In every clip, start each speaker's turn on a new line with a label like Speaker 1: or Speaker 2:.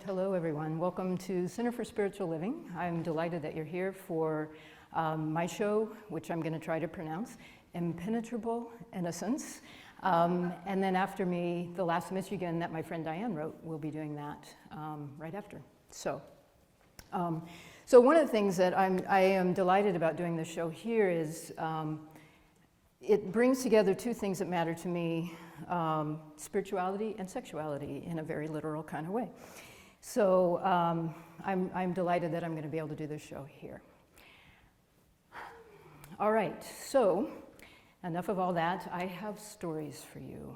Speaker 1: right, hello everyone. Welcome to Center for Spiritual Living. I'm delighted that you're here for my show, which I'm going to try to pronounce, Impenetrable Innocence. And then after me, The Last Michigan that my friend Diane wrote, we'll be doing that right after. So one of the things that I am delighted about doing this show here is it brings together two things that matter to me, spirituality and sexuality in a very literal kind of way. So I'm delighted that I'm going to be able to do this show here. All right, so enough of all that. I have stories for you.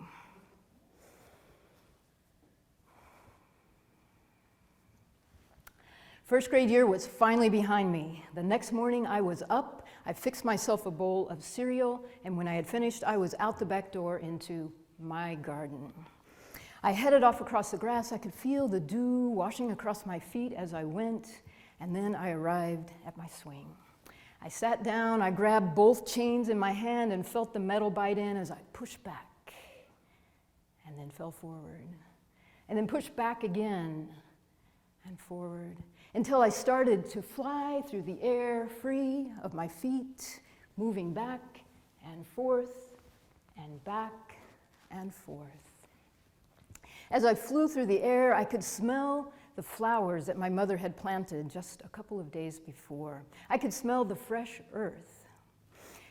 Speaker 1: First grade year was finally behind me. The next morning I was up, I fixed myself a bowl of cereal, and when I had finished, I was out the back door into my garden. I headed off across the grass. I could feel the dew washing across my feet as I went, and then I arrived at my swing. I sat down, I grabbed both chains in my hand and felt the metal bite in as I pushed back, and then fell forward, and then pushed back again and forward, until I started to fly through the air, free of my feet, moving back and forth and back and forth. As I flew through the air, I could smell the flowers that my mother had planted just a couple of days before. I could smell the fresh earth,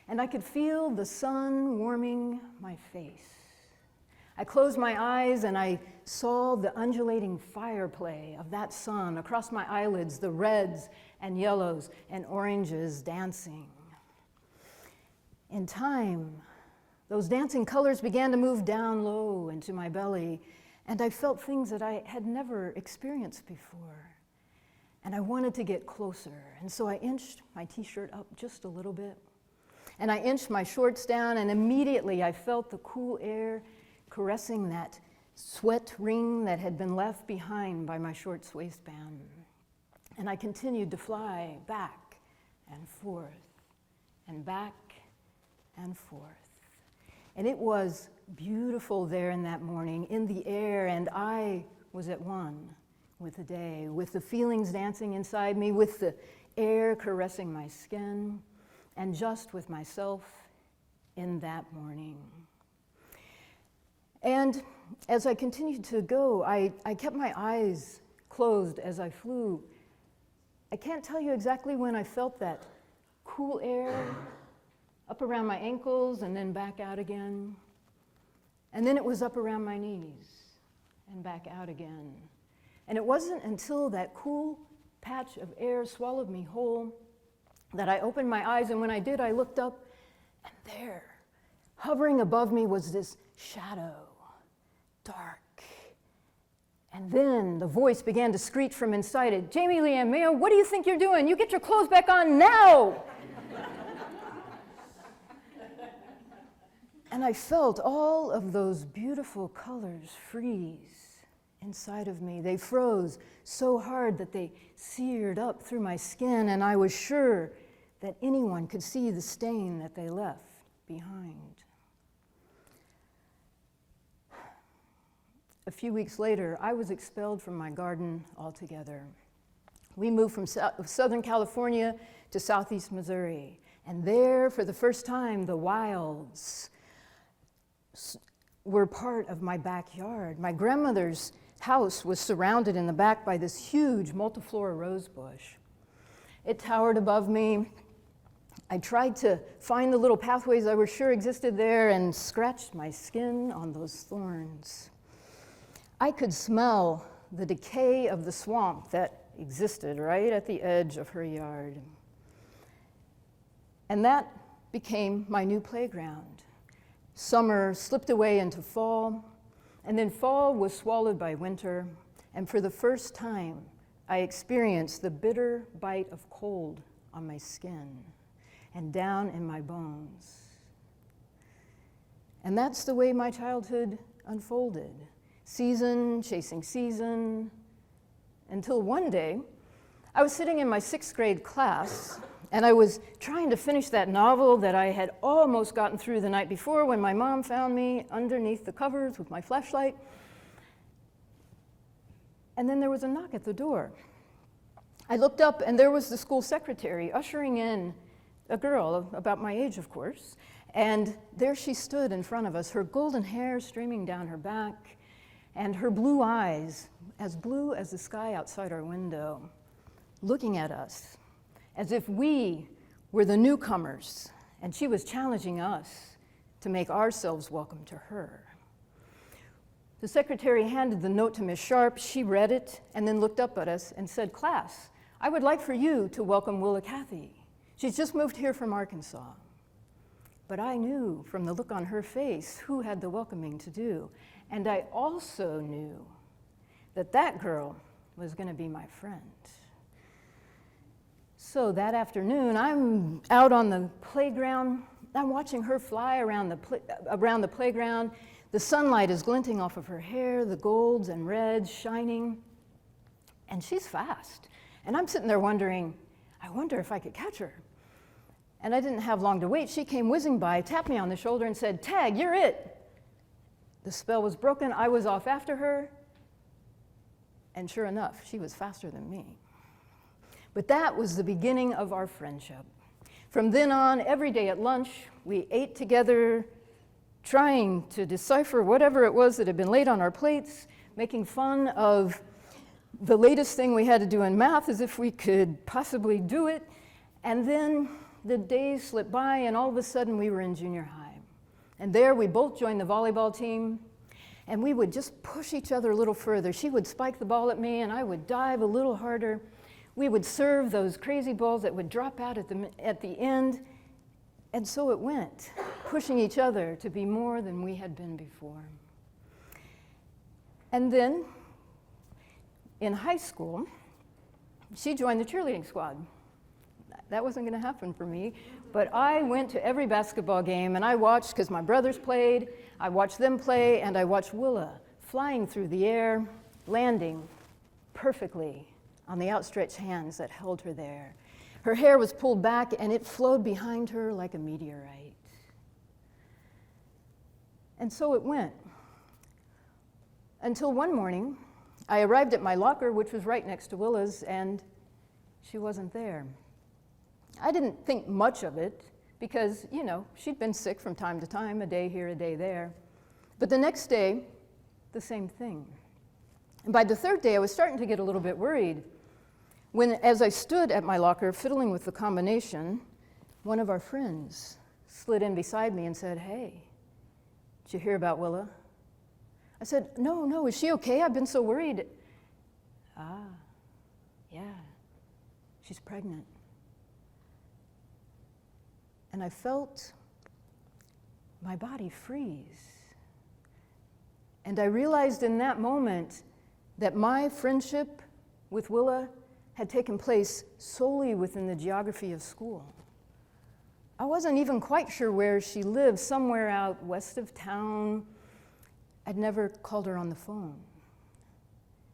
Speaker 1: and I could feel the sun warming my face. I closed my eyes and I saw the undulating fire play of that sun across my eyelids, the reds and yellows and oranges dancing. In time, those dancing colors began to move down low into my belly, and I felt things that I had never experienced before. And I wanted to get closer, and so I inched my t-shirt up just a little bit, and I inched my shorts down, and immediately I felt the cool air caressing that sweat ring that had been left behind by my shorts waistband. And I continued to fly back and forth and back and forth. And it was beautiful there in that morning, in the air, and I was at one with the day, with the feelings dancing inside me, with the air caressing my skin, and just with myself in that morning. And as I continued to go, I kept my eyes closed as I flew. I can't tell you exactly when I felt that cool air up around my ankles and then back out again. And then it was up around my knees and back out again. And it wasn't until that cool patch of air swallowed me whole that I opened my eyes, and when I did, I looked up, and there, hovering above me, was this shadow, dark. And then the voice began to screech from inside it, "Jamie Lee Ann Mayo, what do you think you're doing? You get your clothes back on now!" And I felt all of those beautiful colors freeze inside of me. They froze so hard that they seared up through my skin, and I was sure that anyone could see the stain that they left behind. A few weeks later, I was expelled from my garden altogether. We moved from Southern California to Southeast Missouri, and there, for the first time, the wilds were part of my backyard. My grandmother's house was surrounded in the back by this huge multiflora rose bush. It towered above me. I tried to find the little pathways I was sure existed there and scratched my skin on those thorns. I could smell the decay of the swamp that existed right at the edge of her yard. And that became my new playground. Summer slipped away into fall, and then fall was swallowed by winter, and for the first time, I experienced the bitter bite of cold on my skin and down in my bones. And that's the way my childhood unfolded. Season chasing season, until one day, I was sitting in my 6th grade class, and I was trying to finish that novel that I had almost gotten through the night before when my mom found me underneath the covers with my flashlight. And then there was a knock at the door. I looked up, and there was the school secretary ushering in a girl, about my age, of course. And there she stood in front of us, her golden hair streaming down her back, and her blue eyes, as blue as the sky outside our window, looking at us as if we were the newcomers, and she was challenging us to make ourselves welcome to her. The secretary handed the note to Miss Sharp. She read it and then looked up at us and said, "Class, I would like for you to welcome Willa Cathy. She's just moved here from Arkansas." But I knew from the look on her face who had the welcoming to do. And I also knew that that girl was going to be my friend. So that afternoon, I'm out on the playground. I'm watching her fly around the playground. The sunlight is glinting off of her hair, the golds and reds shining. And she's fast. And I'm sitting there wondering, I wonder if I could catch her. And I didn't have long to wait. She came whizzing by, tapped me on the shoulder, and said, "Tag, you're it." The spell was broken. I was off after her. And sure enough, she was faster than me. But that was the beginning of our friendship. From then on, every day at lunch, we ate together, trying to decipher whatever it was that had been laid on our plates, making fun of the latest thing we had to do in math as if we could possibly do it. And then the days slipped by, and all of a sudden we were in junior high. And there we both joined the volleyball team, and we would just push each other a little further. She would spike the ball at me, and I would dive a little harder. We would serve those crazy balls that would drop out at the end. And so it went, pushing each other to be more than we had been before. And then, in high school, she joined the cheerleading squad. That wasn't going to happen for me, but I went to every basketball game, and I watched, because my brothers played, I watched them play, and I watched Willa flying through the air, landing perfectly on the outstretched hands that held her there. Her hair was pulled back, and it flowed behind her like a meteorite. And so it went. Until one morning, I arrived at my locker, which was right next to Willa's, and she wasn't there. I didn't think much of it because, she'd been sick from time to time, a day here, a day there. But the next day, the same thing. And by the third day, I was starting to get a little bit worried when, as I stood at my locker fiddling with the combination, one of our friends slid in beside me and said, "Hey, did you hear about Willa?" I said, No, is she okay? I've been so worried." "Ah, yeah, she's pregnant." And I felt my body freeze. And I realized in that moment that my friendship with Willa had taken place solely within the geography of school. I wasn't even quite sure where she lived, somewhere out west of town. I'd never called her on the phone.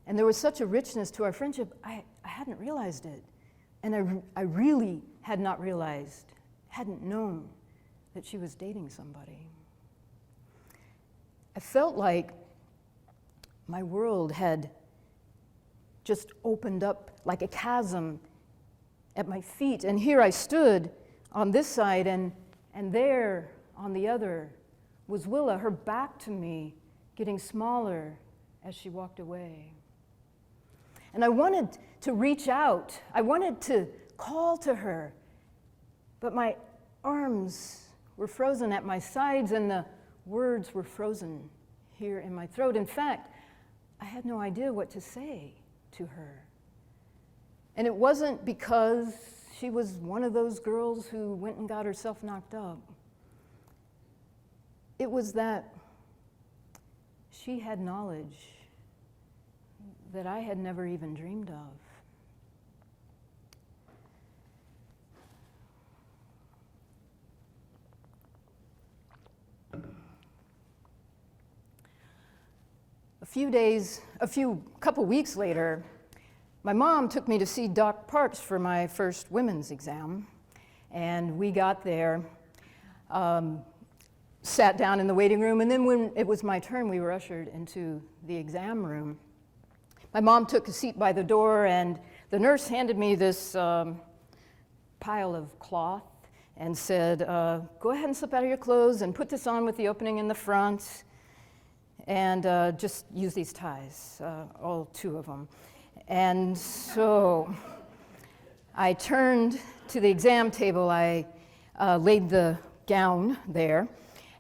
Speaker 1: And there was such a richness to our friendship, I hadn't realized it. And I really had not realized, hadn't known that she was dating somebody. I felt like my world had just opened up like a chasm at my feet. And here I stood on this side, and there on the other was Willa, her back to me, getting smaller as she walked away. And I wanted to reach out. I wanted to call to her, but my arms were frozen at my sides, and the words were frozen here in my throat. In fact, I had no idea what to say to her. And it wasn't because she was one of those girls who went and got herself knocked up. It was that she had knowledge that I had never even dreamed of. Couple weeks later, my mom took me to see Doc Parks for my first women's exam. And we got there, sat down in the waiting room, and then when it was my turn, we were ushered into the exam room. My mom took a seat by the door, and the nurse handed me this pile of cloth and said, go ahead and slip out of your clothes and put this on with the opening in the front, and just use these ties, all 2 of them. And so I turned to the exam table. I laid the gown there,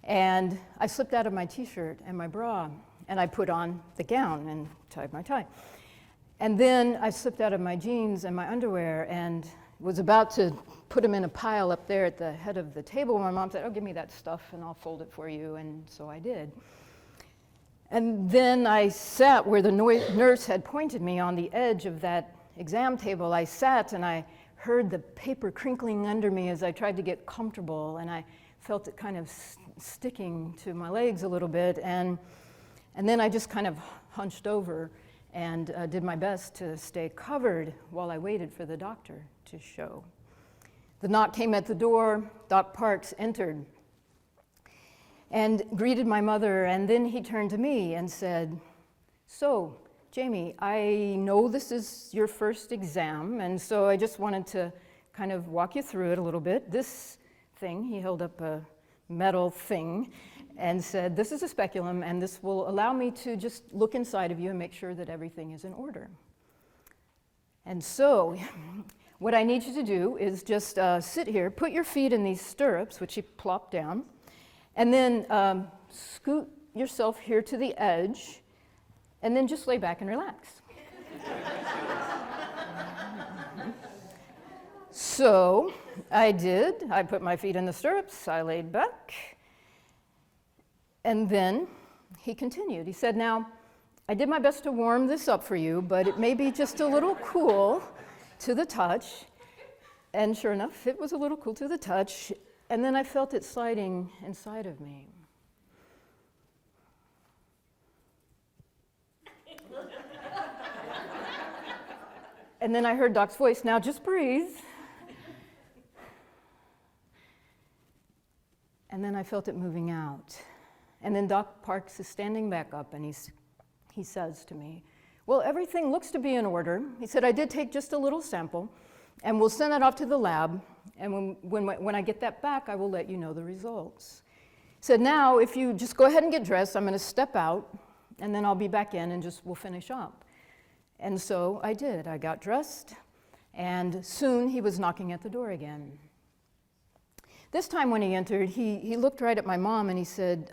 Speaker 1: and I slipped out of my t-shirt and my bra, and I put on the gown and tied my tie. And then I slipped out of my jeans and my underwear and was about to put them in a pile up there at the head of the table. My mom said, oh, give me that stuff and I'll fold it for you, and so I did. And then I sat where the nurse had pointed me on the edge of that exam table. I sat and I heard the paper crinkling under me as I tried to get comfortable, and I felt it kind of sticking to my legs a little bit, and then I just kind of hunched over and did my best to stay covered while I waited for the doctor to show. The knock came at the door. Doc Parks entered and greeted my mother, and then he turned to me and said, so, Jamie, I know this is your first exam, and so I just wanted to kind of walk you through it a little bit. This thing, he held up a metal thing and said, this is a speculum, and this will allow me to just look inside of you and make sure that everything is in order. And so, what I need you to do is just sit here, put your feet in these stirrups, which he plopped down, and then scoot yourself here to the edge, and then just lay back and relax. So I did. I put my feet in the stirrups, I laid back, and then he continued. He said, now, I did my best to warm this up for you, but it may be just a little cool to the touch. And sure enough, it was a little cool to the touch, and then I felt it sliding inside of me. And then I heard Doc's voice, now just breathe. And then I felt it moving out. And then Doc Parks is standing back up, and he says to me, well, everything looks to be in order. He said, I did take just a little sample, and we'll send that off to the lab, and when I get that back, I will let you know the results. He said, now, if you just go ahead and get dressed, I'm going to step out, and then I'll be back in, and we'll finish up. And so I did. I got dressed, and soon he was knocking at the door again. This time when he entered, he looked right at my mom, and he said,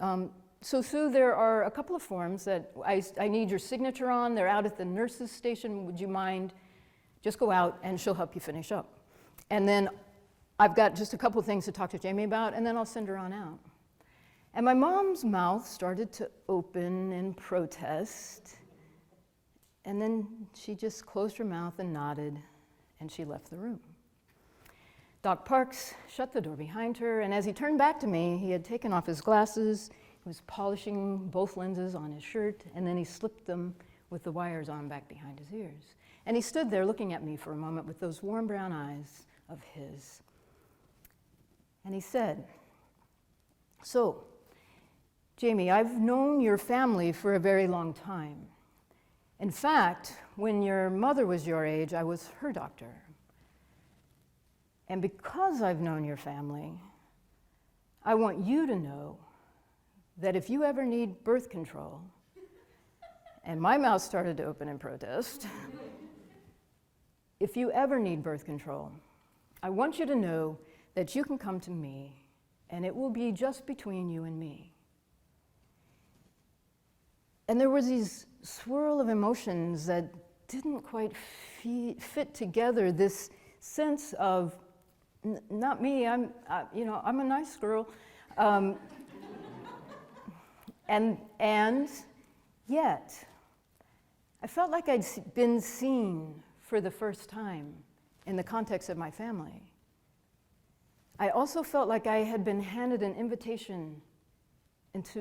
Speaker 1: so Sue, there are a couple of forms that I need your signature on. They're out at the nurse's station. Would you mind? Just go out, and she'll help you finish up. And then I've got just a couple of things to talk to Jamie about, and then I'll send her on out. And my mom's mouth started to open in protest, and then she just closed her mouth and nodded, and she left the room. Doc Parks shut the door behind her, and as he turned back to me, he had taken off his glasses, he was polishing both lenses on his shirt, and then he slipped them with the wires on back behind his ears. And he stood there looking at me for a moment with those warm brown eyes of his. And he said, so, Jamie, I've known your family for a very long time. In fact, when your mother was your age, I was her doctor. And because I've known your family, I want you to know that if you ever need birth control, and my mouth started to open in protest, if you ever need birth control, I want you to know that you can come to me, and it will be just between you and me. And there was these swirl of emotions that didn't quite fit together, this sense of, not me, I'm a nice girl, and yet, I felt like I'd been seen for the first time in the context of my family. I also felt like I had been handed an invitation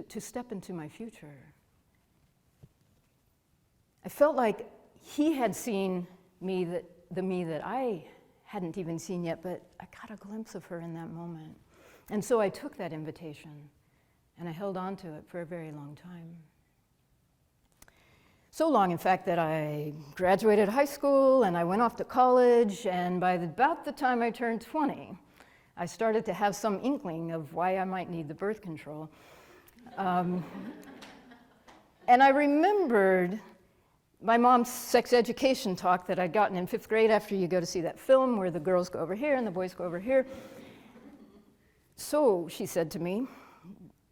Speaker 1: to step into my future. I felt like he had seen me, the me that I hadn't even seen yet, but I got a glimpse of her in that moment. And so I took that invitation, and I held on to it for a very long time. So long, in fact, that I graduated high school and I went off to college, and by about the time I turned 20, I started to have some inkling of why I might need the birth control. And I remembered my mom's sex education talk that I'd gotten in 5th grade after you go to see that film where the girls go over here and the boys go over here. So she said to me,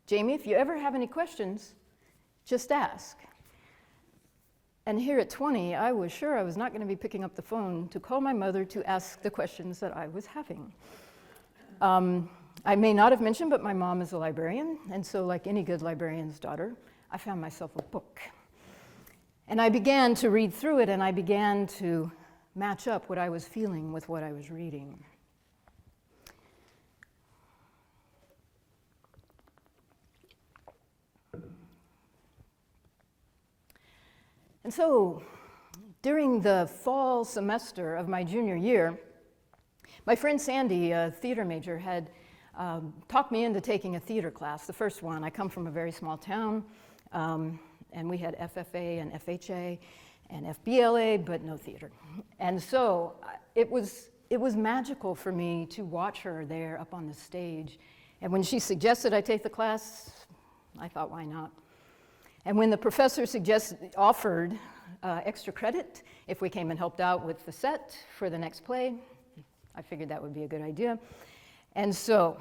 Speaker 1: "Jamie, if you ever have any questions, just ask." And here at 20, I was sure I was not going to be picking up the phone to call my mother to ask the questions that I was having. I may not have mentioned, but my mom is a librarian, and so like any good librarian's daughter, I found myself a book. And I began to read through it, and I began to match up what I was feeling with what I was reading. And so, during the fall semester of my junior year, my friend Sandy, a theater major, had talked me into taking a theater class, the first one. I come from a very small town, and we had FFA and FHA and FBLA, but no theater. And so it was magical for me to watch her there up on the stage. And when she suggested I take the class, I thought, why not? And when the professor offered extra credit if we came and helped out with the set for the next play, I figured that would be a good idea. And so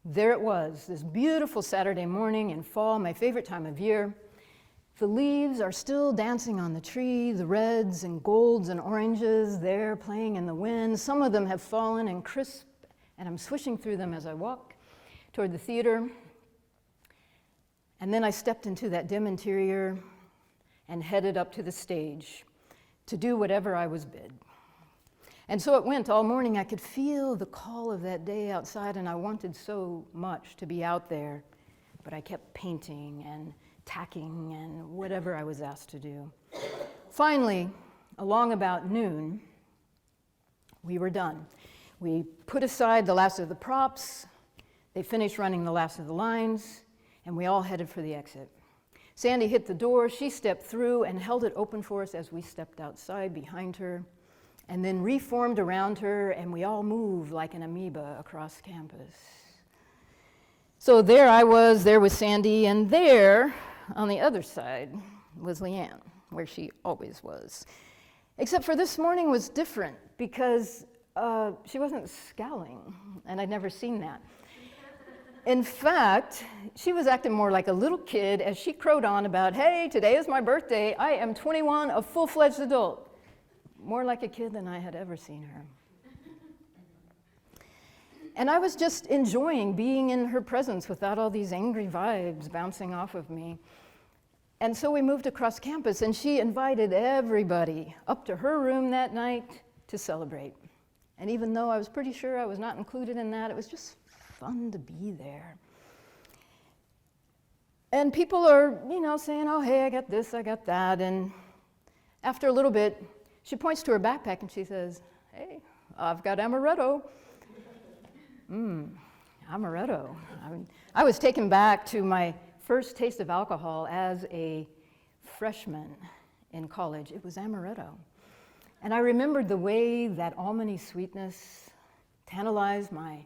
Speaker 1: there it was, this beautiful Saturday morning in fall, my favorite time of year. The leaves are still dancing on the tree, the reds and golds and oranges, they're playing in the wind. Some of them have fallen and crisp, and I'm swishing through them as I walk toward the theater. And then I stepped into that dim interior and headed up to the stage to do whatever I was bid. And so it went all morning. I could feel the call of that day outside, and I wanted so much to be out there, but I kept painting and tacking and whatever I was asked to do. Finally, along about noon, we were done. We put aside the last of the props, they finished running the last of the lines, and we all headed for the exit. Sandy hit the door, she stepped through and held it open for us as we stepped outside behind her, and then reformed around her, and we all moved like an amoeba across campus. So there I was, there was Sandy, and there, on the other side, was Leanne, where she always was. Except for this morning was different, because she wasn't scowling, and I'd never seen that. In fact, she was acting more like a little kid as she crowed on about, "Hey, today is my birthday. I am 21, a full-fledged adult." More like a kid than I had ever seen her. And I was just enjoying being in her presence without all these angry vibes bouncing off of me. And so we moved across campus, and she invited everybody up to her room that night to celebrate. And even though I was pretty sure I was not included in that, it was just fun to be there. And people are, saying, "Oh, hey, I got this, I got that." And after a little bit, she points to her backpack and she says, "Hey, I've got amaretto." Amaretto. I was taken back to my first taste of alcohol as a freshman in college. It was amaretto. And I remembered the way that almondy sweetness tantalized my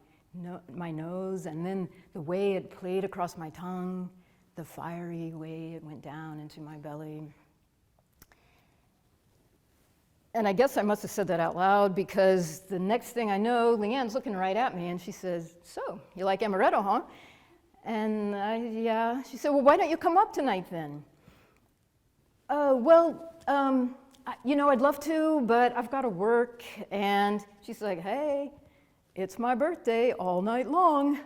Speaker 1: nose, and then the way it played across my tongue, the fiery way it went down into my belly. And I guess I must have said that out loud, because the next thing I know, Leanne's looking right at me, and she says, "So, you like amaretto, huh?" And yeah. She said, "Well, why don't you come up tonight then?" I'd love to, but I've got to work." And she's like, "Hey, it's my birthday all night long."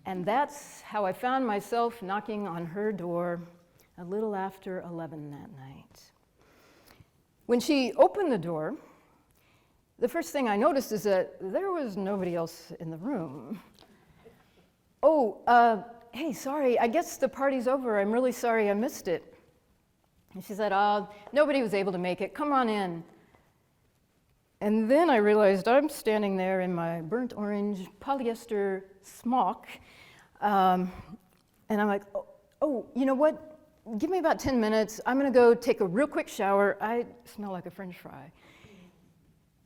Speaker 1: And that's how I found myself knocking on her door a little after 11 that night. When she opened the door, the first thing I noticed is that there was nobody else in the room. Hey, sorry, I guess the party's over. I'm really sorry I missed it." And she said, "Nobody was able to make it. Come on in." And then I realized I'm standing there in my burnt orange polyester smock, and I'm like, oh, you know what? give me about 10 minutes. I'm going to go take a real quick shower. I smell like a French fry.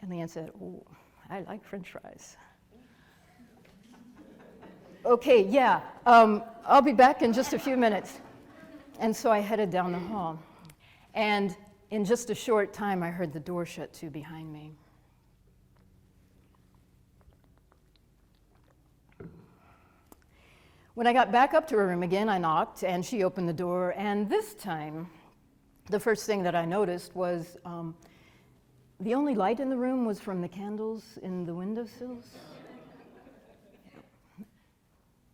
Speaker 1: And Leanne said, oh, I like French fries. Okay, yeah, I'll be back in just a few minutes. And so I headed down the hall. And in just a short time, I heard the door shut to behind me. When I got back up to her room again, I knocked, and she opened the door. And this time, the first thing that I noticed was the only light in the room was from the candles in the windowsills.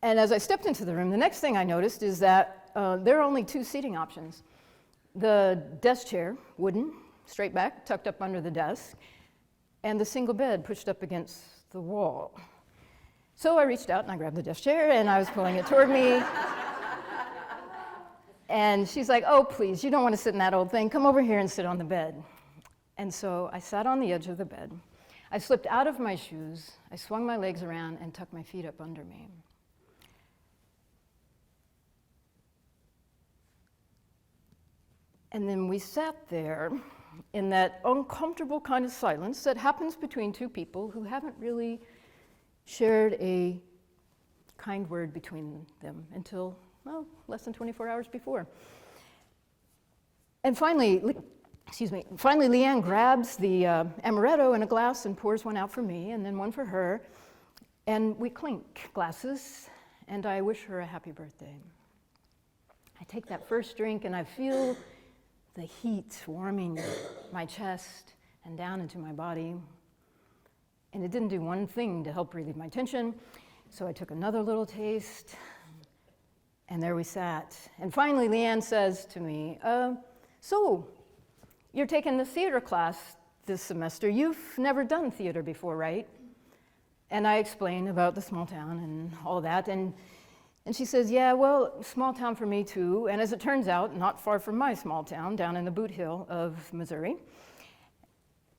Speaker 1: And as I stepped into the room, the next thing I noticed is that there are only two seating options. The desk chair, wooden, straight back, tucked up under the desk, and the single bed pushed up against the wall. So I reached out and I grabbed the desk chair and I was pulling it toward me. And she's like, oh, please, you don't want to sit in that old thing. Come over here and sit on the bed. And so I sat on the edge of the bed. I slipped out of my shoes. I swung my legs around and tucked my feet up under me. And then we sat there in that uncomfortable kind of silence that happens between two people who haven't really shared a kind word between them until, well, less than 24 hours before. And finally, Leanne grabs the amaretto in a glass and pours one out for me and then one for her. And we clink glasses, and I wish her a happy birthday. I take that first drink and I feel the heat warming my chest and down into my body. And it didn't do one thing to help relieve my tension, so I took another little taste, and there we sat. And finally, Leanne says to me, so, you're taking the theater class this semester. You've never done theater before, right? And I explain about the small town and all that, and she says, yeah, well, small town for me too, and as it turns out, not far from my small town, down in the Boot Hill of Missouri.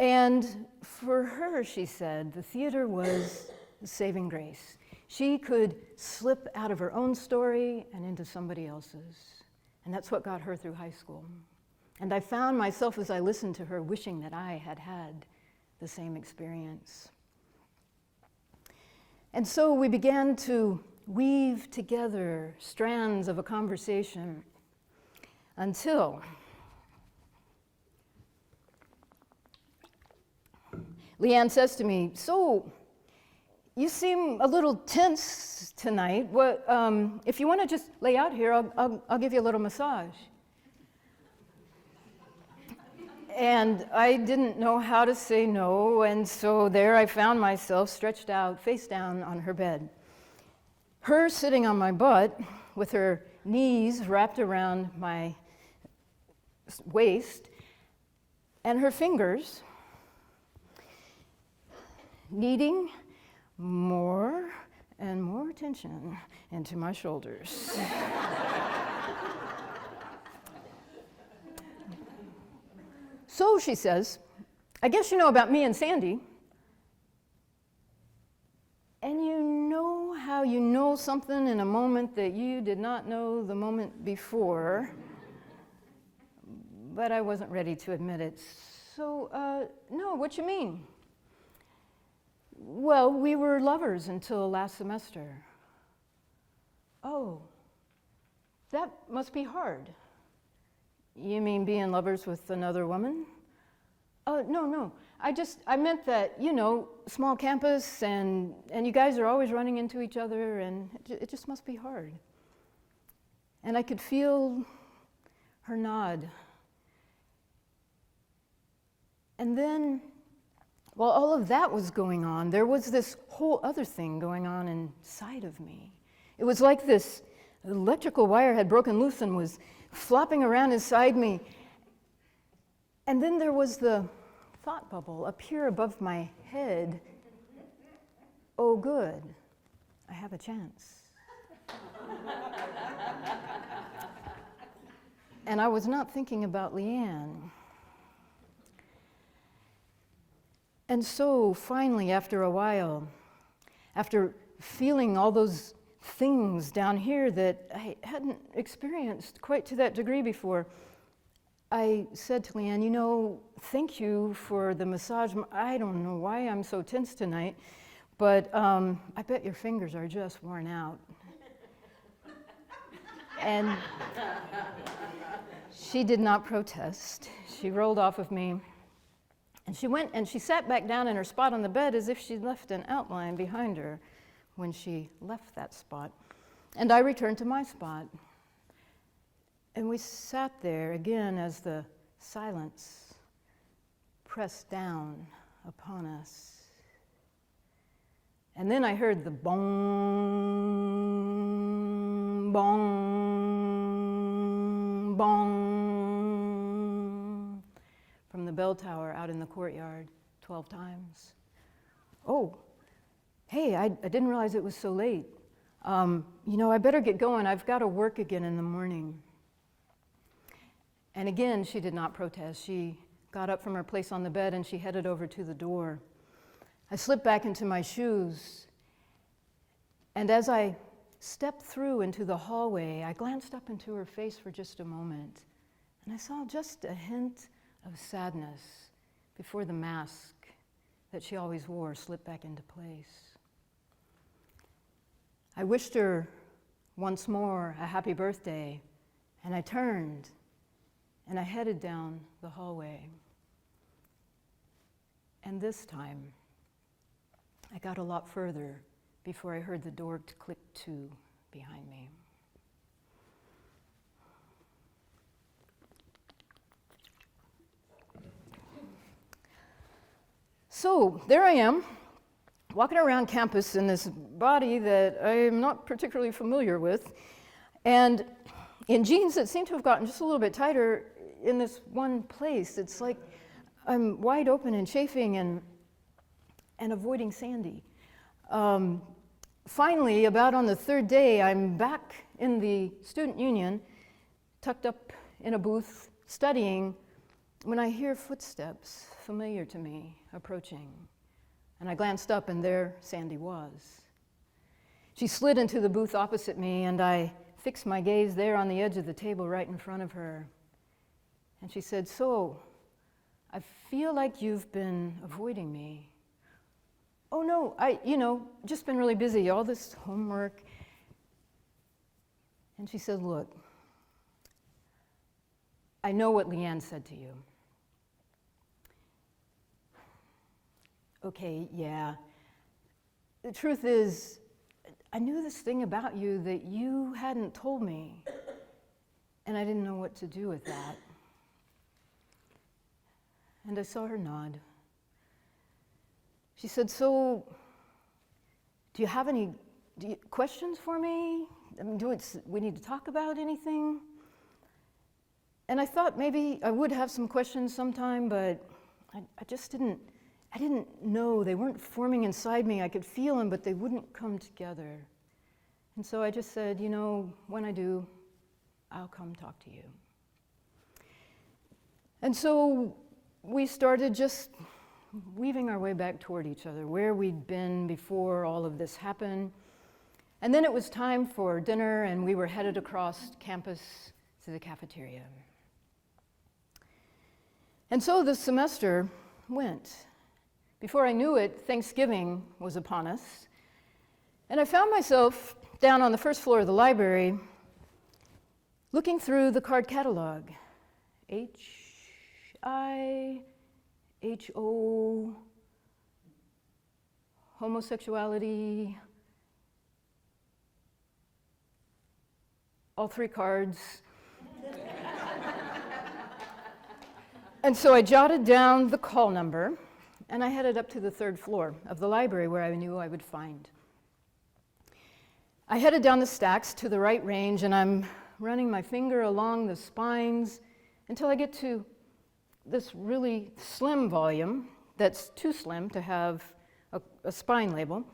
Speaker 1: And for her, she said, the theater was a saving grace. She could slip out of her own story and into somebody else's. And that's what got her through high school. And I found myself, as I listened to her, wishing that I had had the same experience. And so we began to weave together strands of a conversation until Leanne says to me, so, you seem a little tense tonight. What, if you want to just lay out here, I'll give you a little massage. And I didn't know how to say no, and so there I found myself stretched out, face down on her bed. Her sitting on my butt with her knees wrapped around my waist, and her fingers kneading more and more attention into my shoulders. So, she says, I guess you know about me and Sandy. And you know how you know something in a moment that you did not know the moment before, but I wasn't ready to admit it. So, no, what you mean? Well, we were lovers until last semester. Oh, that must be hard. You mean being lovers with another woman? No. I meant that, you know, small campus and you guys are always running into each other and it just must be hard. And I could feel her nod. And then, while all of that was going on, there was this whole other thing going on inside of me. It was like this electrical wire had broken loose and was flopping around inside me. And then there was the thought bubble up here above my head. Oh, good, I have a chance. And I was not thinking about Leanne. And so finally, after a while, after feeling all those things down here that I hadn't experienced quite to that degree before. I said to Leanne, you know, thank you for the massage. I don't know why I'm so tense tonight, but I bet your fingers are just worn out. And she did not protest. She rolled off of me. And she went and she sat back down in her spot on the bed as if she'd left an outline behind her when she left that spot. And I returned to my spot. And we sat there again as the silence pressed down upon us. And then I heard the bong, bong, bong from the bell tower out in the courtyard 12 times. Oh, hey, I didn't realize it was so late. You know, I better get going. I've got to work again in the morning. And again, she did not protest. She got up from her place on the bed and she headed over to the door. I slipped back into my shoes, and as I stepped through into the hallway, I glanced up into her face for just a moment, and I saw just a hint of sadness before the mask that she always wore slipped back into place. I wished her once more a happy birthday, and I turned, and I headed down the hallway. And this time, I got a lot further before I heard the door click to behind me. So there I am, walking around campus in this body that I am not particularly familiar with, and in jeans that seem to have gotten just a little bit tighter in this one place. It's like I'm wide open and chafing and avoiding Sandy. Finally, about on the third day, I'm back in the student union, tucked up in a booth, studying, when I hear footsteps familiar to me approaching. And I glanced up, and there Sandy was. She slid into the booth opposite me, and I fixed my gaze there on the edge of the table right in front of her. And she said, "So, I feel like you've been avoiding me." "Oh no, just been really busy, all this homework." And she said, "Look, I know what Leanne said to you." "Okay, yeah. The truth is, I knew this thing about you that you hadn't told me, and I didn't know what to do with that." And I saw her nod. She said, "So, do you have any questions for me? I mean, we need to talk about anything?" And I thought maybe I would have some questions sometime, but I didn't know. They weren't forming inside me. I could feel them, but they wouldn't come together. And so I just said, when I do, I'll come talk to you. And so we started just weaving our way back toward each other, where we'd been before all of this happened. And then it was time for dinner, and we were headed across campus to the cafeteria. And so the semester went. Before I knew it, Thanksgiving was upon us, and I found myself down on the first floor of the library looking through the card catalog. H-I-H-O, homosexuality, all three cards. And so I jotted down the call number, and I headed up to the third floor of the library where I knew I would find. I headed down the stacks to the right range, and I'm running my finger along the spines until I get to this really slim volume that's too slim to have a spine label.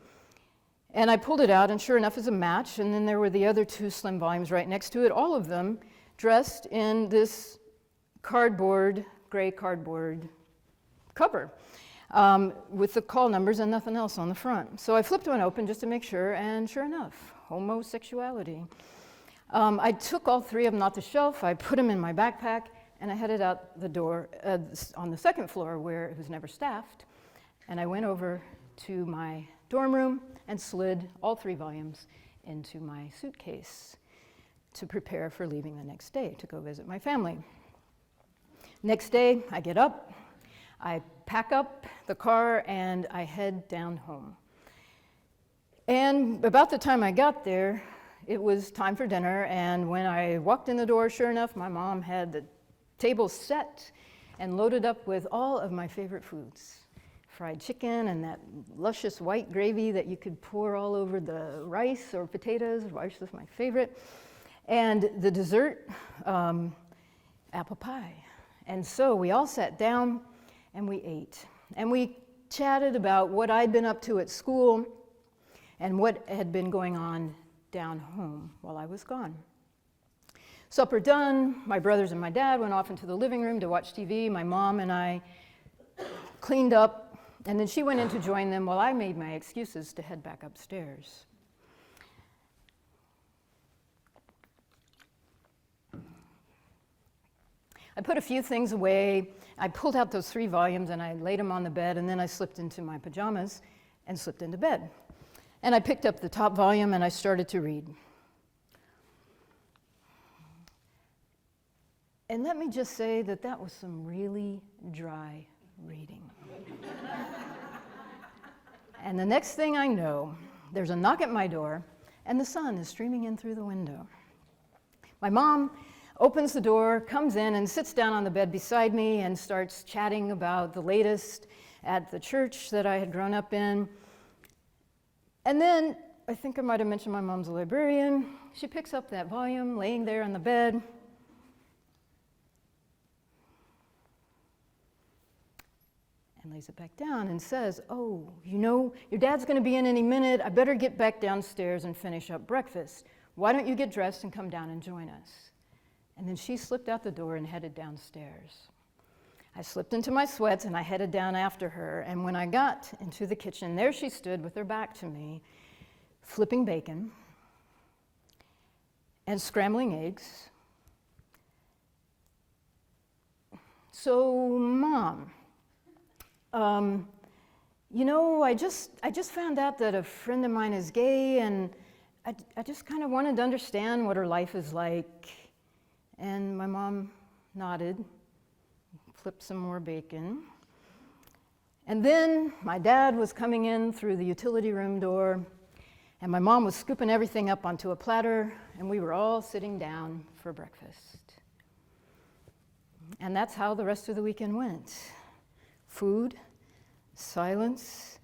Speaker 1: And I pulled it out, and sure enough, it's a match. And then there were the other two slim volumes right next to it, all of them dressed in this gray cardboard cover with the call numbers and nothing else on the front. So I flipped one open just to make sure, and sure enough, homosexuality. I took all 3 of them off the shelf, I put them in my backpack, and I headed out the door on the 2nd floor where it was never staffed, and I went over to my dorm room and slid all 3 volumes into my suitcase to prepare for leaving the next day to go visit my family. Next day, I get up, I pack up the car, and I head down home. And about the time I got there, it was time for dinner, and when I walked in the door, sure enough, my mom had the table set and loaded up with all of my favorite foods. Fried chicken and that luscious white gravy that you could pour all over the rice or potatoes. Rice is my favorite. And the dessert, apple pie. And so we all sat down and we ate. And we chatted about what I'd been up to at school and what had been going on down home while I was gone. Supper done, my brothers and my dad went off into the living room to watch TV. My mom and I cleaned up, and then she went in to join them while I made my excuses to head back upstairs. I put a few things away. I pulled out those 3 volumes and I laid them on the bed, and then I slipped into my pajamas and slipped into bed. And I picked up the top volume and I started to read. And let me just say that that was some really dry reading. And the next thing I know, there's a knock at my door, and the sun is streaming in through the window. My mom opens the door, comes in, and sits down on the bed beside me and starts chatting about the latest at the church that I had grown up in. And then, I think I might have mentioned my mom's a librarian. She picks up that volume laying there on the bed. And lays it back down and says, "Oh, you know, your dad's going to be in any minute. I better get back downstairs and finish up breakfast. Why don't you get dressed and come down and join us?" And then she slipped out the door and headed downstairs. I slipped into my sweats and I headed down after her. And when I got into the kitchen, there she stood with her back to me, flipping bacon and scrambling eggs. "So, Mom, you know, I just found out that a friend of mine is gay, and I just kind of wanted to understand what her life is like." And my mom nodded, flipped some more bacon. And then my dad was coming in through the utility room door, and my mom was scooping everything up onto a platter, and we were all sitting down for breakfast. And that's how the rest of the weekend went. Food, silence,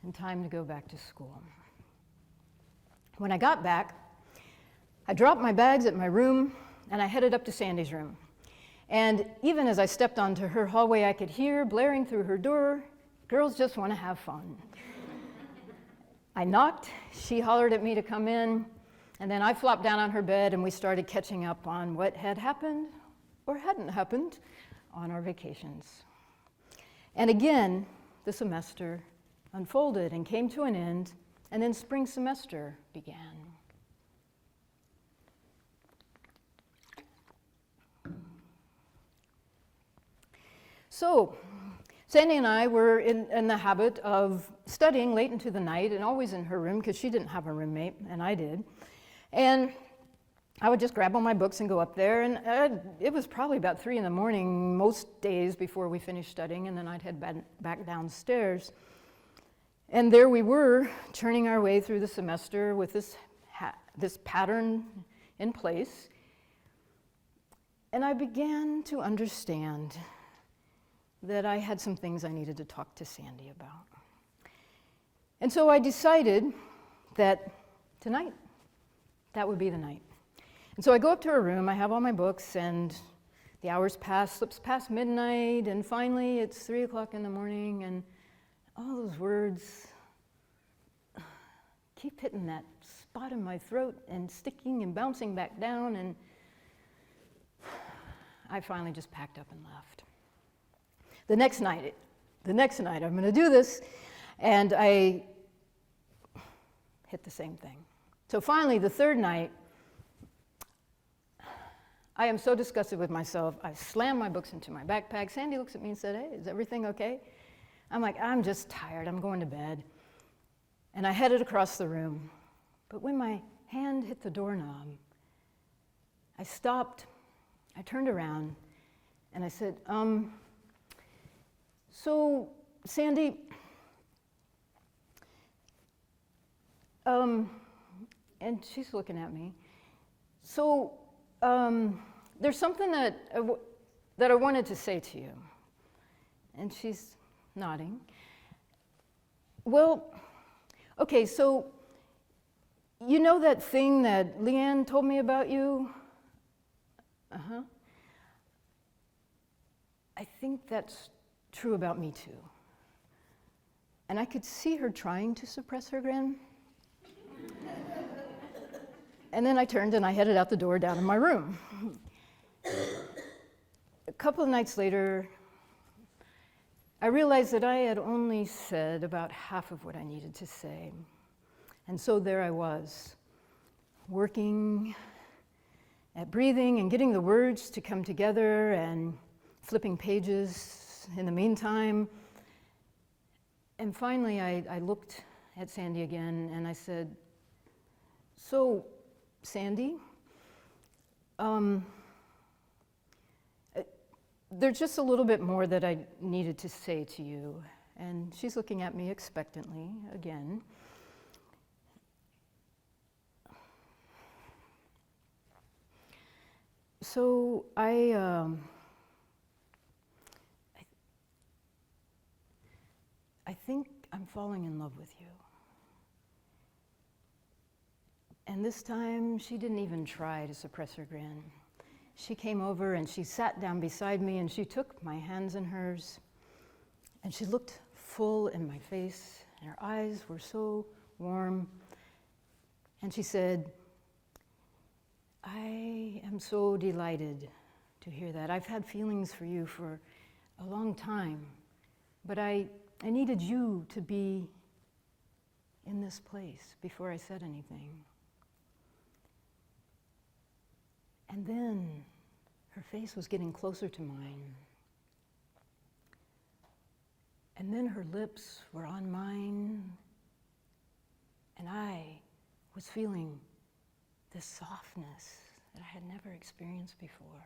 Speaker 1: and time to go back to school. When I got back, I dropped my bags at my room, and I headed up to Sandy's room. And even as I stepped onto her hallway, I could hear blaring through her door, "Girls just want to have fun." I knocked, she hollered at me to come in, and then I flopped down on her bed and we started catching up on what had happened or hadn't happened on our vacations. And again, the semester unfolded and came to an end, and then spring semester began. So, Sandy and I were in the habit of studying late into the night, and always in her room because she didn't have a roommate, and I did. And I would just grab all my books and go up there, and it was probably about 3 in the morning most days before we finished studying, and then I'd head back downstairs. And there we were, churning our way through the semester with this pattern in place. And I began to understand that I had some things I needed to talk to Sandy about. And so I decided that tonight, that would be the night. And so I go up to her room, I have all my books, and the hours pass, slips past midnight, and finally it's 3 o'clock in the morning, and all those words keep hitting that spot in my throat and sticking and bouncing back down, and I finally just packed up and left. The next night, I'm going to do this, and I hit the same thing. So finally, the third night, I am so disgusted with myself. I slammed my books into my backpack. Sandy looks at me and said, "Hey, is everything okay?" I'm like, "I'm just tired. I'm going to bed." And I headed across the room. But when my hand hit the doorknob, I stopped, I turned around, and I said, "So, Sandy, and she's looking at me. So, there's something that I wanted to say to you." And she's nodding. "Well, okay, so you know that thing that Leanne told me about you?" "Uh-huh." "I think that's true about me too." And I could see her trying to suppress her grin. And then I turned and I headed out the door down in my room. A couple of nights later, I realized that I had only said about half of what I needed to say. And so there I was, working at breathing and getting the words to come together and flipping pages in the meantime. And finally, I looked at Sandy again and I said, "So, Sandy, there's just a little bit more that I needed to say to you." And she's looking at me expectantly again. So I think I'm falling in love with you. And this time, she didn't even try to suppress her grin. She came over and she sat down beside me and she took my hands in hers and she looked full in my face and her eyes were so warm. And she said, "I am so delighted to hear that. I've had feelings for you for a long time, but I needed you to be in this place before I said anything." And then her face was getting closer to mine. And then her lips were on mine. And I was feeling this softness that I had never experienced before.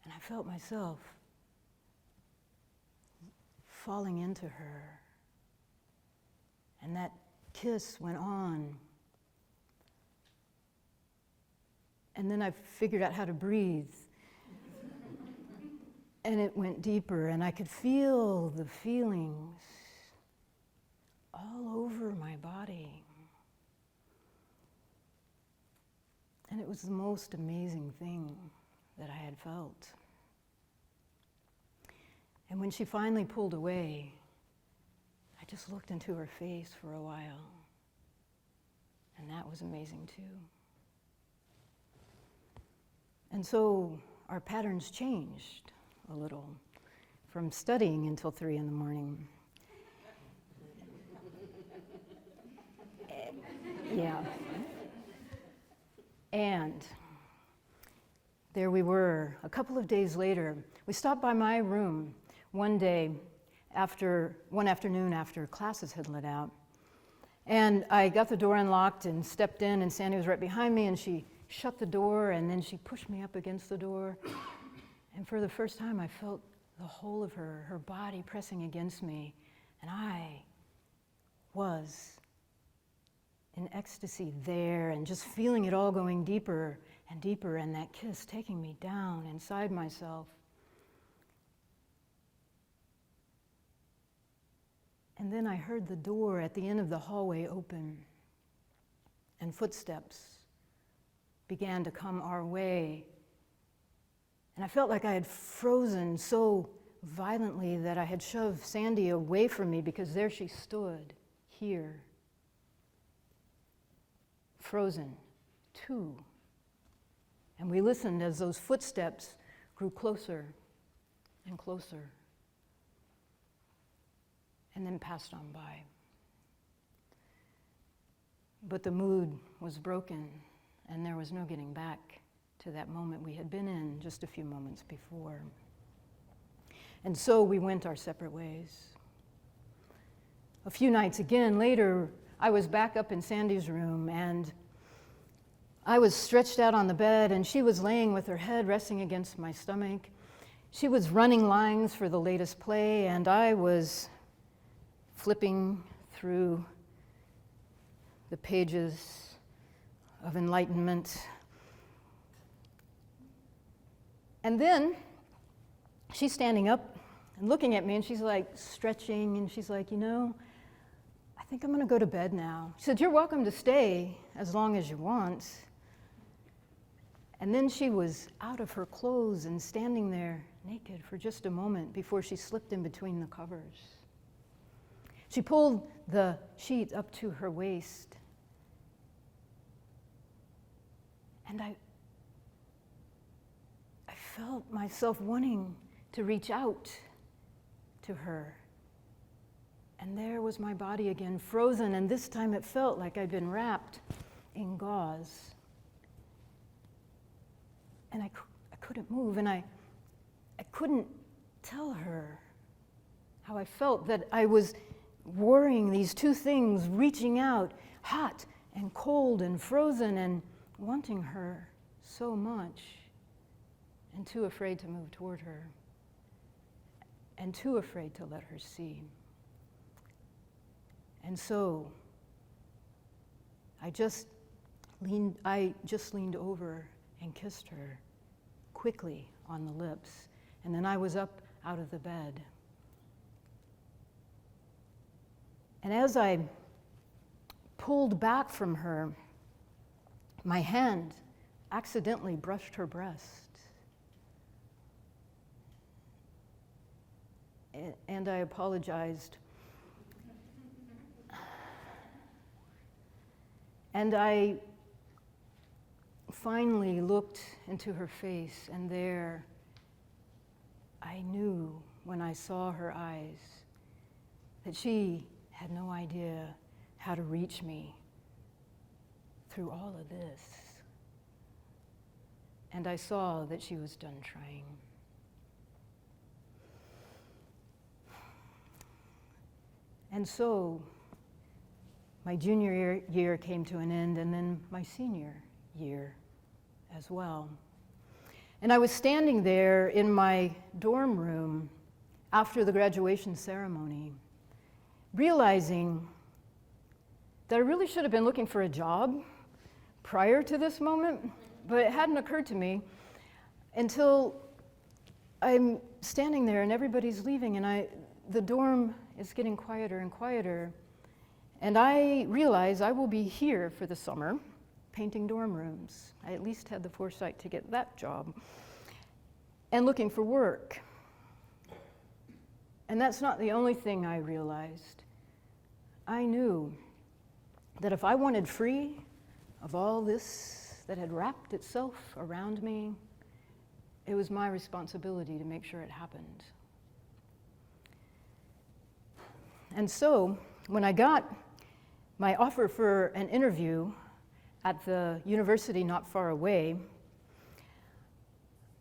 Speaker 1: And I felt myself falling into her. And that kiss went on. And then I figured out how to breathe. And it went deeper, and I could feel the feelings all over my body. And it was the most amazing thing that I had felt. And when she finally pulled away, I just looked into her face for a while. And that was amazing too. And so our patterns changed a little from studying until 3 a.m. Yeah. And there we were, a couple of days later. We stopped by my room one afternoon after classes had let out. And I got the door unlocked and stepped in, and Sandy was right behind me, and she shut the door, and then she pushed me up against the door. And for the first time, I felt the whole of her body pressing against me. And I was in ecstasy there and just feeling it all going deeper and deeper, and that kiss taking me down inside myself. And then I heard the door at the end of the hallway open, and footsteps began to come our way. And I felt like I had frozen so violently that I had shoved Sandy away from me, because there she stood, here, frozen, too. And we listened as those footsteps grew closer and closer, and then passed on by. But the mood was broken, and there was no getting back to that moment we had been in just a few moments before. And so we went our separate ways. A few nights again later, I was back up in Sandy's room, and I was stretched out on the bed, and she was laying with her head resting against my stomach. She was running lines for the latest play, and I was flipping through the pages of enlightenment. And then she's standing up and looking at me, and she's like stretching, and she's like, I think I'm gonna go to bed now. She said, you're welcome to stay as long as you want. And then she was out of her clothes and standing there naked for just a moment before she slipped in between the covers. She pulled the sheet up to her waist. And I felt myself wanting to reach out to her. And there was my body again, frozen, and this time it felt like I'd been wrapped in gauze. And I couldn't move, and I couldn't tell her how I felt, that I was warring these two things, reaching out, hot and cold and frozen, and wanting her so much, and too afraid to move toward her, and too afraid to let her see. And so I just leaned over and kissed her quickly on the lips, and then I was up out of the bed. And as I pulled back from her, my hand accidentally brushed her breast. And I apologized. And I finally looked into her face, and there I knew when I saw her eyes that she had no idea how to reach me through all of this. And I saw that she was done trying. And so my junior year came to an end, and then my senior year as well. And I was standing there in my dorm room after the graduation ceremony, realizing that I really should have been looking for a job prior to this moment, but it hadn't occurred to me until I'm standing there and everybody's leaving, and the dorm is getting quieter and quieter, and I realize I will be here for the summer painting dorm rooms. I at least had the foresight to get that job, and looking for work. And that's not the only thing I realized. I knew that if I wanted free of all this that had wrapped itself around me, it was my responsibility to make sure it happened. And so, when I got my offer for an interview at the university not far away,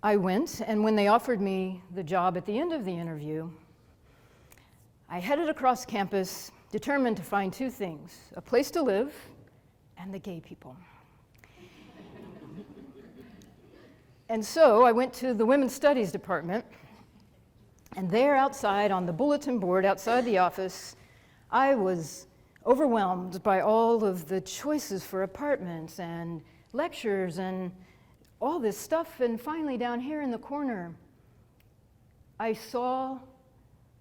Speaker 1: I went, and when they offered me the job at the end of the interview, I headed across campus, determined to find two things: a place to live and the gay people. And so I went to the Women's Studies department, and there outside on the bulletin board outside the office, I was overwhelmed by all of the choices for apartments and lectures and all this stuff. And finally, down here in the corner, I saw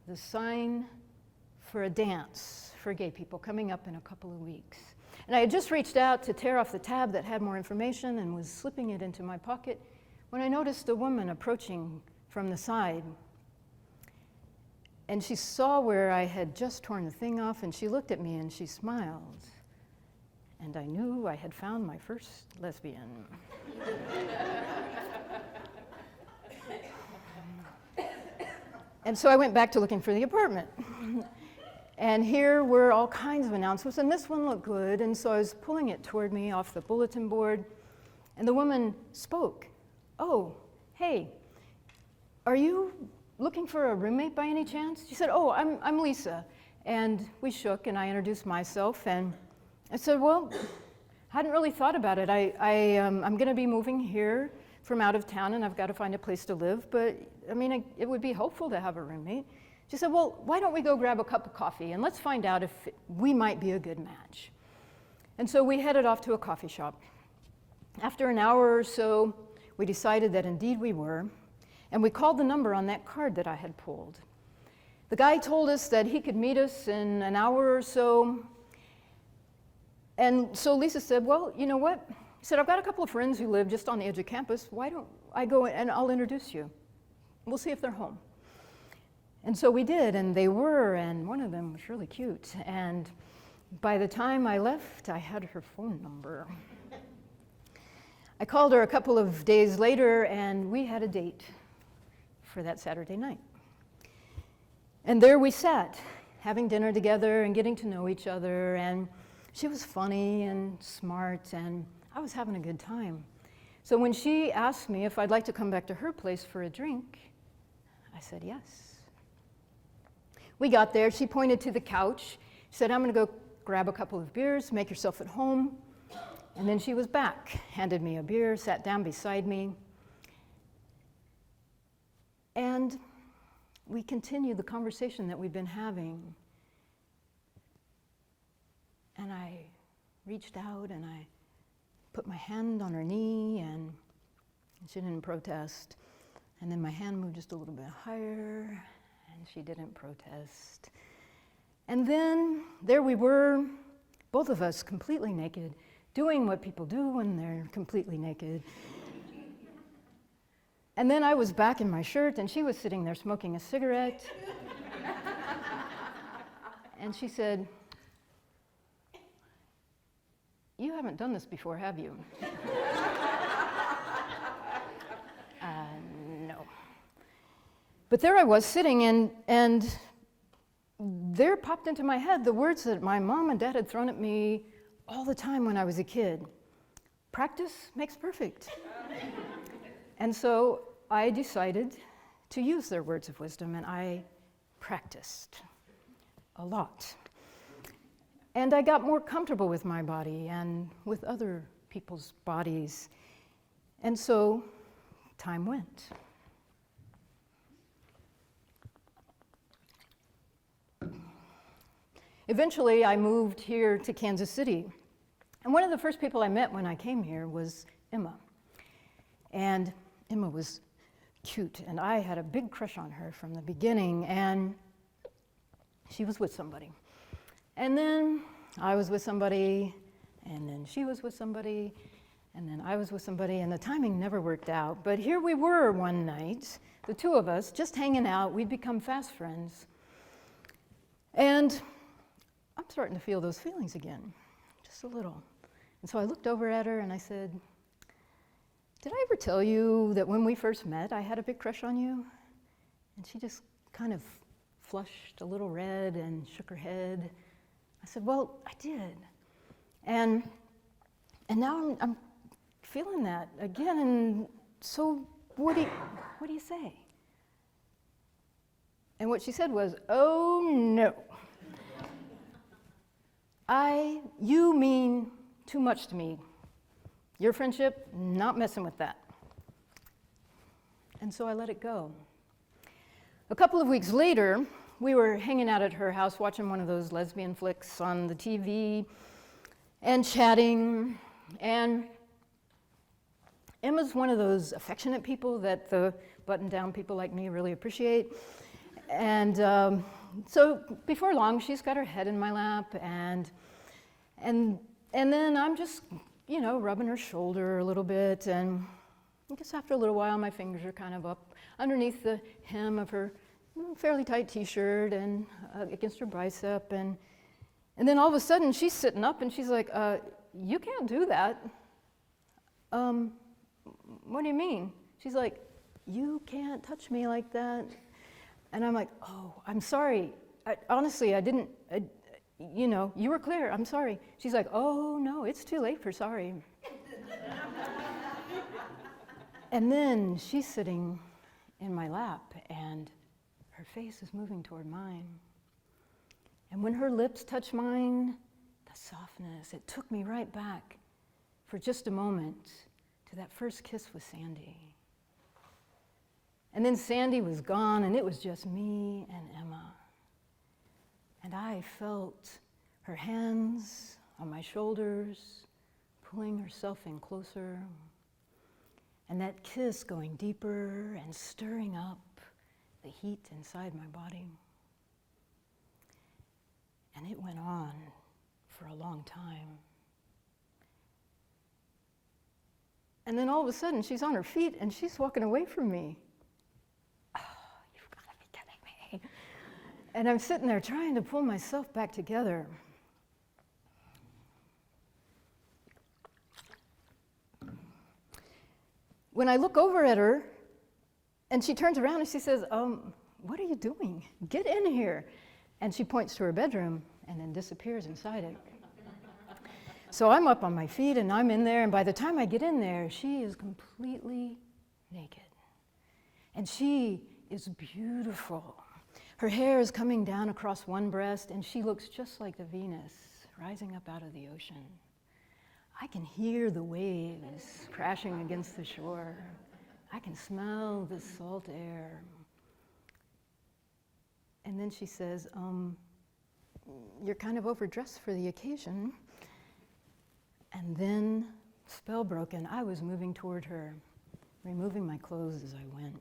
Speaker 1: the sign for a dance for gay people coming up in a couple of weeks. And I had just reached out to tear off the tab that had more information and was slipping it into my pocket when I noticed a woman approaching from the side. And she saw where I had just torn the thing off, and she looked at me and she smiled. And I knew I had found my first lesbian. And so I went back to looking for the apartment. And here were all kinds of announcements, and this one looked good, and so I was pulling it toward me off the bulletin board, and the woman spoke. "Oh, hey, are you looking for a roommate by any chance?" She said, "Oh, I'm Lisa." And we shook, and I introduced myself, and I said, "Well, hadn't really thought about it. I'm going to be moving here from out of town, and I've got to find a place to live, but I mean, it would be helpful to have a roommate." She said, "Well, why don't we go grab a cup of coffee, and let's find out if we might be a good match." And so we headed off to a coffee shop. After an hour or so, we decided that indeed we were, and we called the number on that card that I had pulled. The guy told us that he could meet us in an hour or so. And so Lisa said, "Well, you know what?" He said, "I've got a couple of friends who live just on the edge of campus. Why don't I go and I'll introduce you. We'll see if they're home." And so we did, and they were, and one of them was really cute. And by the time I left, I had her phone number. I called her a couple of days later, and we had a date for that Saturday night. And there we sat, having dinner together and getting to know each other, and she was funny and smart, and I was having a good time. So when she asked me if I'd like to come back to her place for a drink, I said yes. We got there, she pointed to the couch, said, "I'm gonna go grab a couple of beers, make yourself at home." And then she was back, handed me a beer, sat down beside me, and we continued the conversation that we'd been having. And I reached out and I put my hand on her knee, and she didn't protest. And then my hand moved just a little bit higher, and she didn't protest. And then there we were, both of us completely naked, doing what people do when they're completely naked. And then I was back in my shirt, and she was sitting there smoking a cigarette. And she said, "You haven't done this before, have you?" No. But there I was sitting, and there popped into my head the words that my mom and dad had thrown at me all the time when I was a kid. Practice makes perfect. And so I decided to use their words of wisdom, and I practiced a lot. And I got more comfortable with my body and with other people's bodies. And so time went. Eventually, I moved here to Kansas City. And one of the first people I met when I came here was Emma. And Emma was cute, and I had a big crush on her from the beginning, and she was with somebody. And then I was with somebody, and then she was with somebody, and then I was with somebody, and the timing never worked out. But here we were one night, the two of us, just hanging out. We'd become fast friends. And I'm starting to feel those feelings again, just a little. And so I looked over at her and I said, "Did I ever tell you that when we first met, I had a big crush on you?" And she just kind of flushed a little red and shook her head. I said, "Well, I did." And now I'm feeling that again, and so what do you say? And what she said was, "Oh no. You mean too much to me. Your friendship, not messing with that." And so I let it go. A couple of weeks later, we were hanging out at her house watching one of those lesbian flicks on the TV and chatting. And Emma's one of those affectionate people that the button-down people like me really appreciate. And so before long, she's got her head in my lap, and then I'm just, rubbing her shoulder a little bit, and I guess after a little while, my fingers are kind of up underneath the hem of her fairly tight t-shirt and against her bicep, and then all of a sudden, she's sitting up, and she's like, "You can't do that." "What do you mean?" She's like, "You can't touch me like that." And I'm like, "Oh, I'm sorry. honestly, I didn't, you were clear, I'm sorry. She's like, oh no, it's too late for sorry. And then she's sitting in my lap and her face is moving toward mine. And when her lips touched mine, the softness, it took me right back for just a moment to that first kiss with Sandy. And then Sandy was gone and it was just me and Emma. And I felt her hands on my shoulders, pulling herself in closer, and that kiss going deeper and stirring up the heat inside my body. And it went on for a long time. And then all of a sudden, she's on her feet and she's walking away from me. Oh, you've got to be kidding me. And I'm sitting there trying to pull myself back together. When I look over at her, and she turns around and she says, what are you doing? Get in here. And she points to her bedroom and then disappears inside it. So I'm up on my feet and I'm in there, and by the time I get in there, she is completely naked. And she is beautiful. Her hair is coming down across one breast, and she looks just like the Venus rising up out of the ocean. I can hear the waves crashing against the shore. I can smell the salt air. And then she says, you're kind of overdressed for the occasion. And then, spell broken, I was moving toward her, removing my clothes as I went.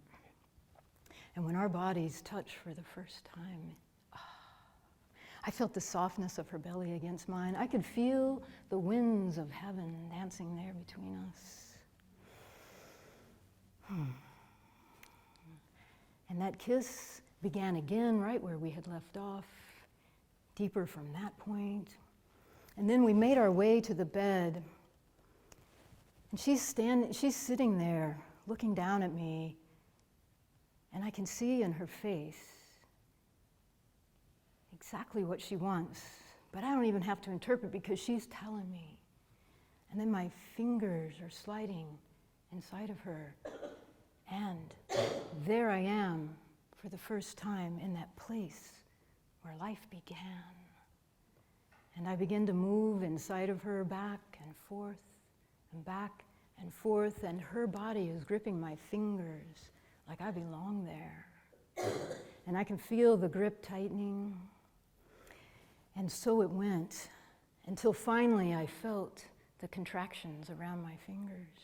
Speaker 1: And when our bodies touched for the first time, I felt the softness of her belly against mine. I could feel the winds of heaven dancing there between us. And that kiss began again right where we had left off, deeper from that point. And then we made our way to the bed. And she's sitting there looking down at me, and I can see in her face exactly what she wants, but I don't even have to interpret because she's telling me. And then my fingers are sliding inside of her, and there I am for the first time in that place where life began. And I begin to move inside of her back and forth and back and forth, and her body is gripping my fingers like I belong there. And I can feel the grip tightening. And so it went, until finally I felt the contractions around my fingers.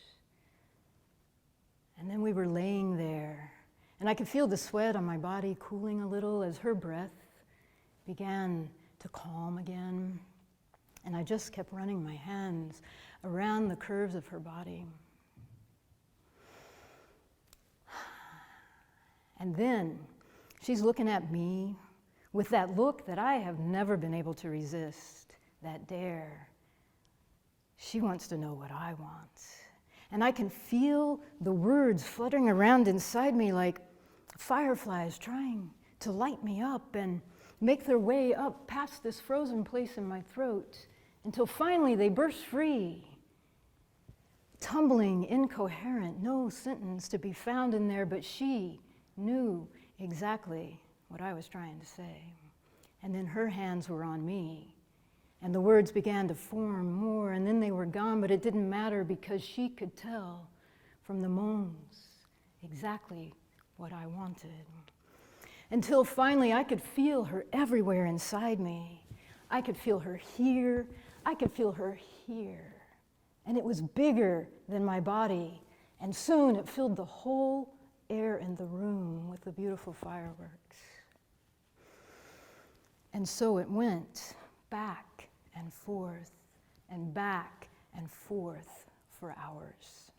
Speaker 1: And then we were laying there, and I could feel the sweat on my body cooling a little as her breath began to calm again. And I just kept running my hands around the curves of her body. And then she's looking at me with that look that I have never been able to resist, that dare. She wants to know what I want. And I can feel the words fluttering around inside me like fireflies trying to light me up and make their way up past this frozen place in my throat until finally they burst free, tumbling, incoherent, no sentence to be found in there, but she knew exactly what I was trying to say. And then her hands were on me, and the words began to form more, and then they were gone, but it didn't matter because she could tell from the moans exactly what I wanted. Until finally I could feel her everywhere inside me. I could feel her here, I could feel her here. And it was bigger than my body, and soon it filled the whole air in the room with the beautiful fireworks. And so it went back and forth and back and forth for hours.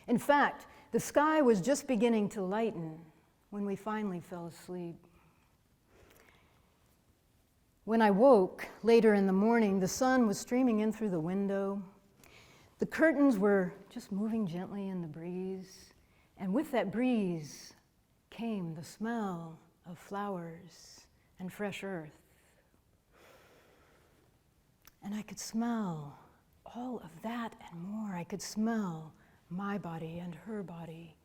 Speaker 1: In fact, the sky was just beginning to lighten when we finally fell asleep. When I woke later in the morning, the sun was streaming in through the window. The curtains were just moving gently in the breeze, and with that breeze came the smell of flowers and fresh earth. And I could smell all of that and more. I could smell my body and her body.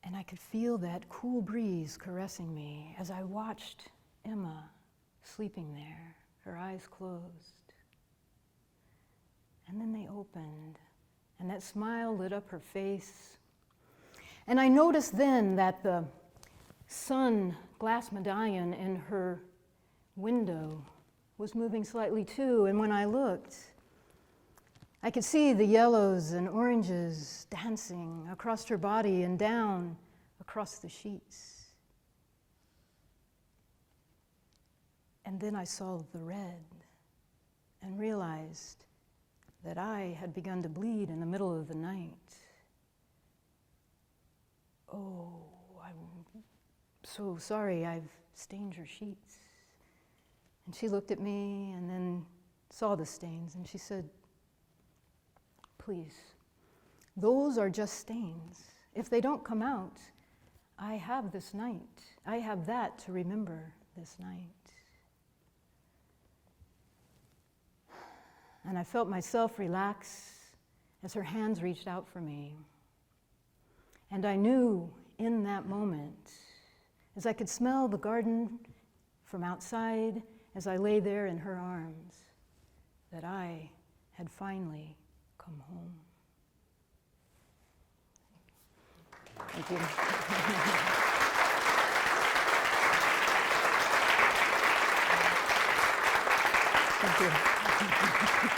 Speaker 1: And I could feel that cool breeze caressing me as I watched Emma sleeping there, her eyes closed. And then they opened, and that smile lit up her face. And I noticed then that the sun glass medallion in her window was moving slightly too, and when I looked, I could see the yellows and oranges dancing across her body and down across the sheets. And then I saw the red and realized that I had begun to bleed in the middle of the night. Oh, I'm so sorry, I've stained your sheets. And she looked at me and then saw the stains and she said, please, those are just stains. If they don't come out, I have this night. I have that to remember this night. And I felt myself relax as her hands reached out for me. And I knew in that moment, as I could smell the garden from outside, as I lay there in her arms, that I had finally come home. Thank you. Thank you.